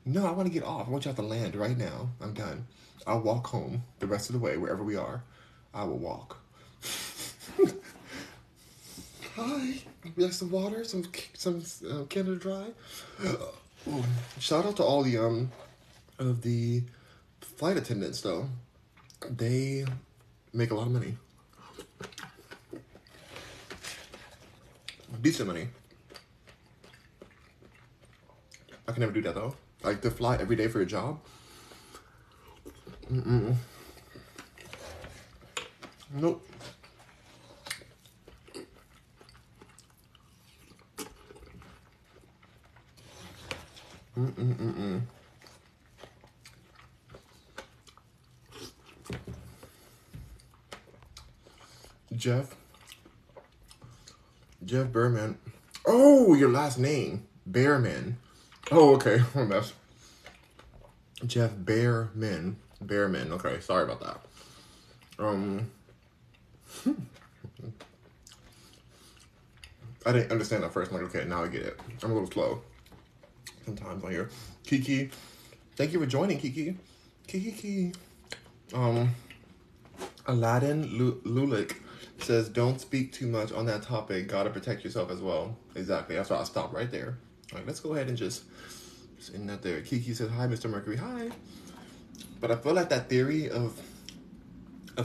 No, I want to get off. I want you to have to land right now. I'm done. I'll walk home the rest of the way, wherever we are. I will walk. Hi. Would you like some water? Some Canada Dry? Shout out to all the of the flight attendants, though. They make a lot of money. Decent money. I can never do that, though. Like, to fly every day for a job? Nope. Jeff Berman. Oh, your last name. Bearman. Oh, okay. My bad. Jeff Bearman. Bearman. Okay, sorry about that. I didn't understand that first. I'm like, okay, now I get it. I'm a little slow sometimes on here. Kiki. Thank you for joining, Kiki. Kiki. Aladdin Lulik says, don't speak too much on that topic. Gotta protect yourself as well. Exactly. That's why I stopped right there. All right, let's go ahead and just end that there. Kiki says, hi, Mr. Mercury. Hi. But I feel like that theory of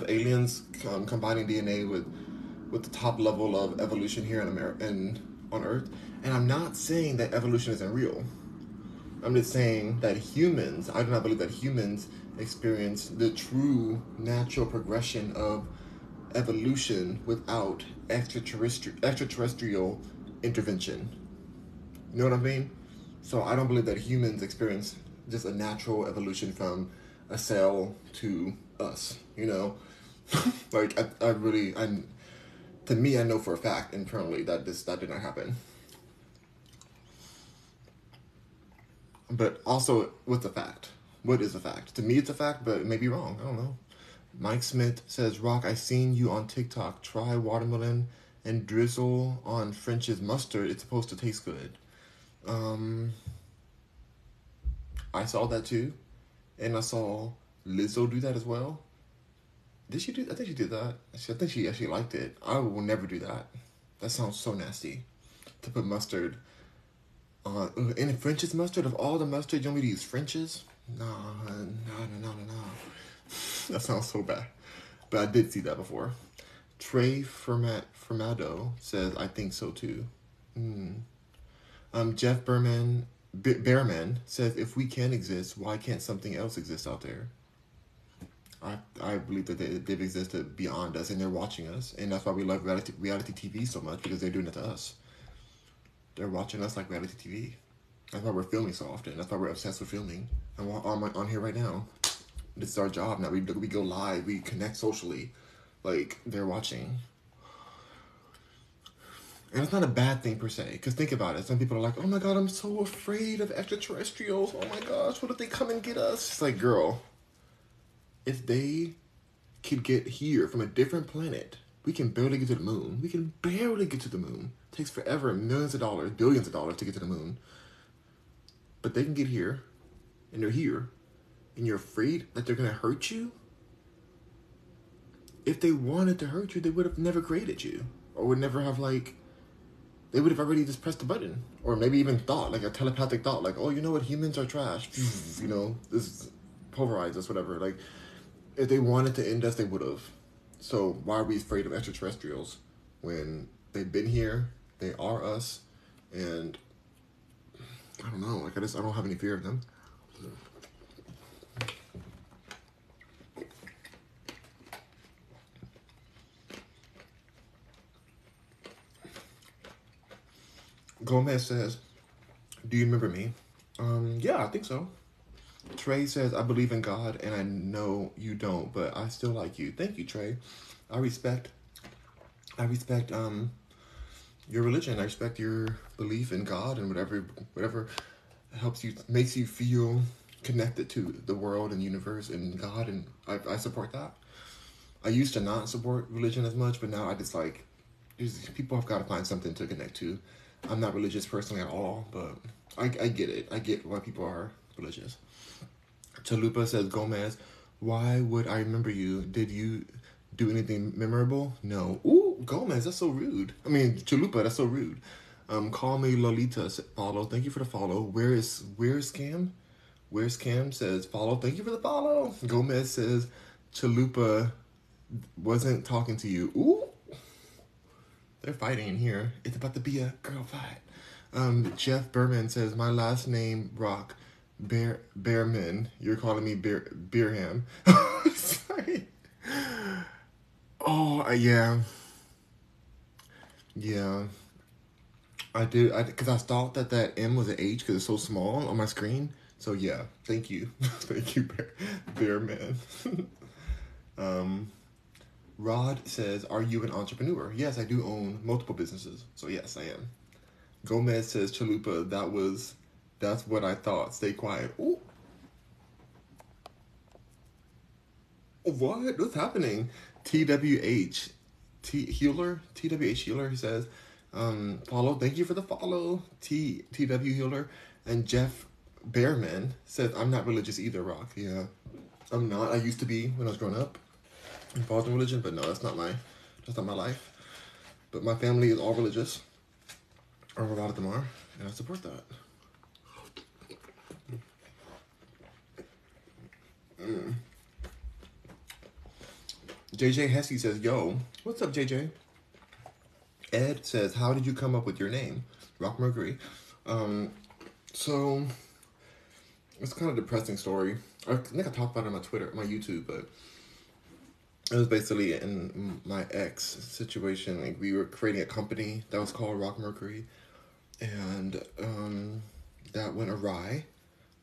aliens combining DNA with the top level of evolution here in America and on Earth. And I'm not saying that evolution isn't real. I'm just saying that humans, I do not believe that humans experience the true natural progression of evolution without extraterrestrial intervention. You know what I mean? So I don't believe that humans experience just a natural evolution from a cell to us, you know? Like, to me, I know for a fact internally that that did not happen. But also, what's a fact? What is a fact? To me, it's a fact, but it may be wrong. I don't know. Mike Smith says, Rock, I seen you on TikTok. Try watermelon and drizzle on French's mustard. It's supposed to taste good. I saw that too. And I saw Lizzo do that as well. Did she do? I think she did that. I think she actually liked it. I will never do that. That sounds so nasty. To put mustard on in French's mustard. Of all the mustard, you want me to use French's? No. That sounds so bad. But I did see that before. Trey Fermado says, I think so too. Jeff Bearman says, if we can exist, why can't something else exist out there? I believe that they've existed beyond us and they're watching us. And that's why we love reality TV so much, because they're doing it to us. They're watching us like reality TV. That's why we're filming so often. That's why we're obsessed with filming. And we're on here right now. This is our job now. We go live. We connect socially. Like, they're watching. And it's not a bad thing per se. Because think about it. Some people are like, oh my God, I'm so afraid of extraterrestrials. Oh my gosh, what if they come and get us? It's like, girl, if they could get here from a different planet, we can barely get to the moon. We can barely get to the moon. It takes forever, millions of dollars, billions of dollars to get to the moon. But they can get here, and they're here, and you're afraid that they're going to hurt you? If they wanted to hurt you, they would have never created you. Or would never have, like, they would have already just pressed the button. Or maybe even thought, like a telepathic thought, like, oh, you know what, humans are trash. You know, this pulverizes us, whatever. Like, if they wanted to end us, they would have. So why are we afraid of extraterrestrials when they've been here, they are us, and I don't know, like I don't have any fear of them. Gomez says, do you remember me? Yeah, I think so. Trey says, I believe in God, and I know you don't, but I still like you. Thank you, Trey. I respect your religion. I respect your belief in God and whatever helps you, makes you feel connected to the world and universe and God, and I support that. I used to not support religion as much, but now I just like, people have got to find something to connect to. I'm not religious personally at all, but I get it. I get why people are religious. Chalupa says, Gomez, why would I remember you? Did you do anything memorable? No. Ooh, Gomez, that's so rude. I mean, Chalupa, that's so rude. Call me Lolita, follow. Thank you for the follow. Where's Cam? Where's Cam says, follow. Thank you for the follow. Gomez says, Chalupa wasn't talking to you. Ooh. They're fighting in here. It's about to be a girl fight. Jeff Berman says, my last name, Rock. Bearman. You're calling me Beerham. Sorry. Oh, yeah. Yeah. I do. Because I thought that M was an H because it's so small on my screen. So, yeah. Thank you. Thank you, Bearman. Rod says, are you an entrepreneur? Yes, I do own multiple businesses. So, yes, I am. Gomez says, Chalupa, that's what I thought. Stay quiet. Ooh. What? What's happening? TWH Healer. TWH Healer, he says, follow. Thank you for the follow. TW Healer. And Jeff Bearman says, I'm not religious either, Rock. Yeah. I'm not. I used to be when I was growing up. Involved in religion, but no, that's not my life. But my family is all religious. Or a lot of them are. And I support that. JJ Heskey says, yo, what's up, JJ? Ed says, how did you come up with your name? Rock Mercury. So, it's kind of a depressing story. I think I talked about it on my Twitter, my YouTube, but it was basically in my ex situation. Like, we were creating a company that was called Rock Mercury, and that went awry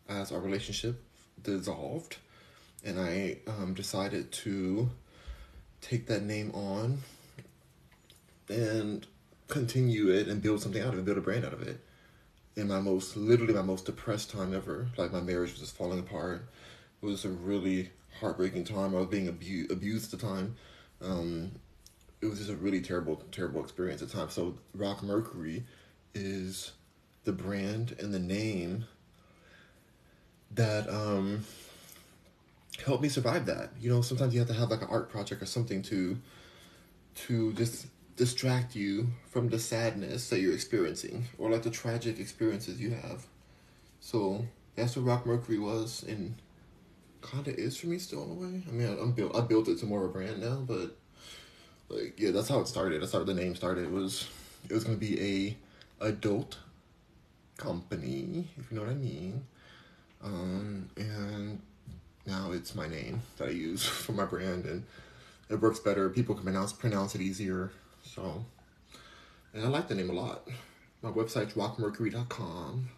as our relationship dissolved, and I decided to take that name on and continue it and build something out of it, build a brand out of it. In literally my most depressed time ever. Like, my marriage was just falling apart. It was a really heartbreaking time. I was being abused at the time. It was just a really terrible experience at the time. So Rock Mercury is the brand and the name that helped me survive that. You know, sometimes you have to have like an art project or something to just distract you from the sadness that you're experiencing, or like the tragic experiences you have. So that's what Rock Mercury was, and kind of is for me still in a way. I mean, I built it to more of a brand now, but like, yeah, that's how it started. That's how the name started. It was going to be a adult company, if you know what I mean. And now it's my name that I use for my brand, and it works better. People can pronounce it easier. So, and I like the name a lot. My website's rockmercury.com.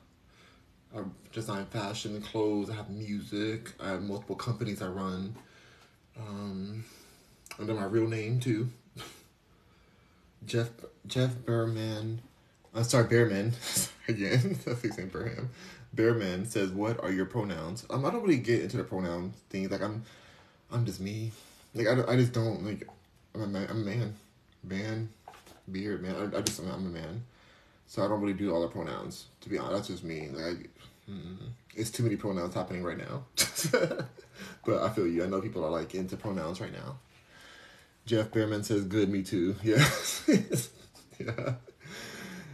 I design fashion and clothes. I have music. I have multiple companies I run. Under my real name too. Jeff Bearman. Bearman. Again, that's his name, Bearham. Bearman says, "What are your pronouns?" I don't really get into the pronoun things. Like, I'm just me. Like, I just don't, like, I'm a man. Man, beard, man. I'm a man. So I don't really do all the pronouns, to be honest. That's just me. Like, it's too many pronouns happening right now. But I feel you. I know people are, like, into pronouns right now. Jeff Bearman says, good, me too. Yeah. Yeah.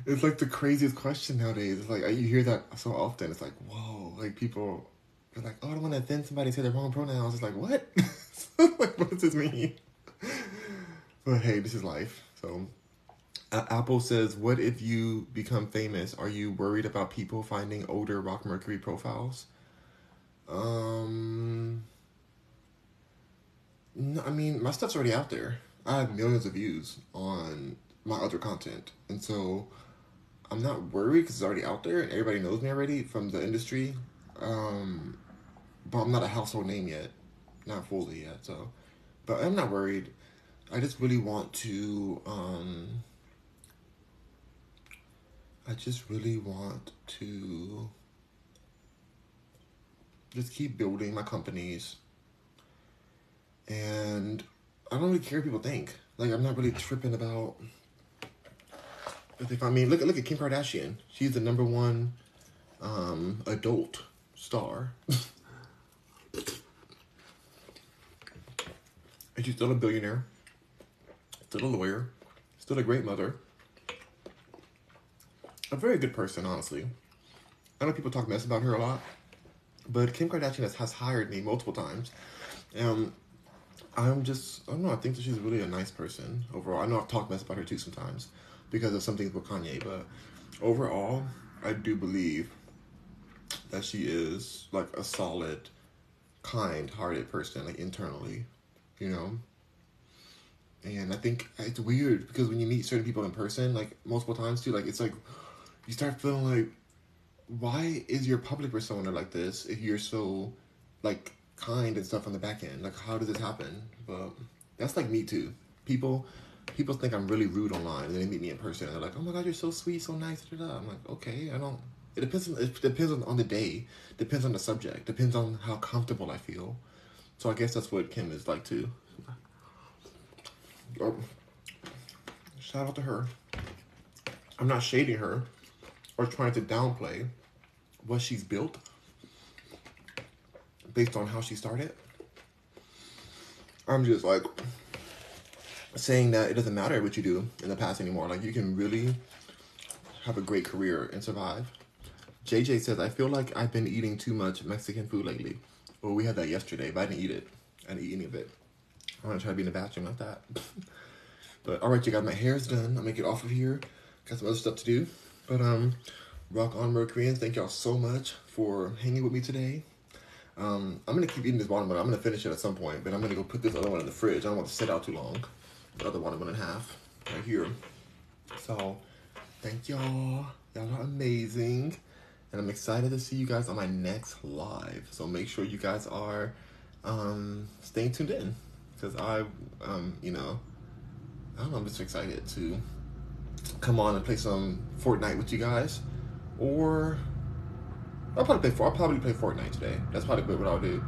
It's like the craziest question nowadays. It's like, you hear that so often. It's like, whoa. Like, people are like, oh, I don't want to offend somebody, say the wrong pronouns. It's like, what? Like, what does this mean? But hey, this is life. So, Apple says, what if you become famous? Are you worried about people finding older Rock Mercury profiles? No, I mean, my stuff's already out there. I have millions of views on my other content. And so I'm not worried because it's already out there and everybody knows me already from the industry. But I'm not a household name yet. Not fully yet, so. But I'm not worried. I just really want to, just keep building my companies. And I don't really care what people think. Like, I'm not really tripping about If they find me, look at Kim Kardashian. She's the #1 adult star. And she's still a billionaire, still a lawyer, still a great mother. A very good person, honestly. I know people talk mess about her a lot, but Kim Kardashian has hired me multiple times. I don't know, I think that she's really a nice person overall. I know I've talked mess about her too sometimes because of some things with Kanye, but overall, I do believe that she is like a solid, kind-hearted person, like internally, you know? And I think it's weird because when you meet certain people in person, like multiple times too, like it's like you start feeling like, why is your public persona like this if you're so like kind and stuff on the back end? Like, how does this happen? But that's like me too. People think I'm really rude online, and then they meet me in person and they're like, oh my god, you're so sweet, so nice. I'm like, okay, it depends on the day, depends on the subject, depends on how comfortable I feel. So I guess that's what Kim is like too. Oh, shout out to her. I'm not shading her or trying to downplay what she's built based on how she started. I'm just like saying that it doesn't matter what you do in the past anymore. Like, you can really have a great career and survive. JJ says, I feel like I've been eating too much Mexican food lately. Well, we had that yesterday, but I didn't eat it. I didn't eat any of it. I'm gonna try to be in the bathroom like that. But alright, you guys, my hair's done. I'm gonna get off of here. Got some other stuff to do. But Rock Mercury, thank y'all so much for hanging with me today. I'm gonna keep eating this watermelon. I'm gonna finish it at some point, but I'm gonna go put this other one in the fridge. I don't want to sit out too long. The other watermelon half right here. So thank y'all. Y'all are amazing. And I'm excited to see you guys on my next live. So make sure you guys are staying tuned in. Because you know, I don't know, I'm just excited to come on and play some Fortnite with you guys. Or I'll probably play Fortnite today. That's probably what I'll do.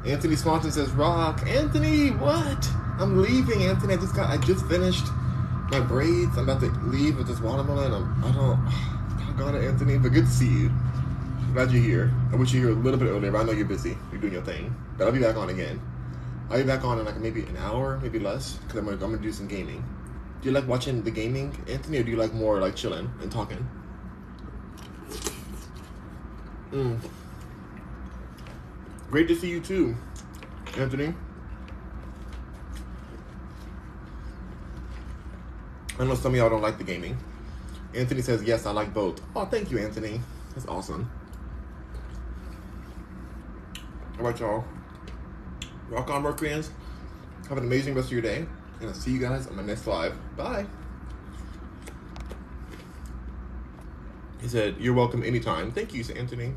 Anthony Swanson says, Rock. Anthony, what? I'm leaving, Anthony. I just finished my braids. I'm about to leave with this watermelon. I got it, Anthony. But good to see you. Glad you're here. I wish you were here a little bit earlier, but I know you're busy. You're doing your thing. But I'll be back on again. I'll be back on in like maybe an hour, maybe less, because I'm gonna do some gaming. Do you like watching the gaming, Anthony, or do you like more like chilling and talking? Great to see you too, Anthony. I know some of y'all don't like the gaming. Anthony says, yes, I like both. Oh, thank you, Anthony. That's awesome. All right, y'all. Rock on, Mercuryans. Have an amazing rest of your day. And I'll see you guys on my next live. Bye. He said, you're welcome anytime. Thank you, Anthony.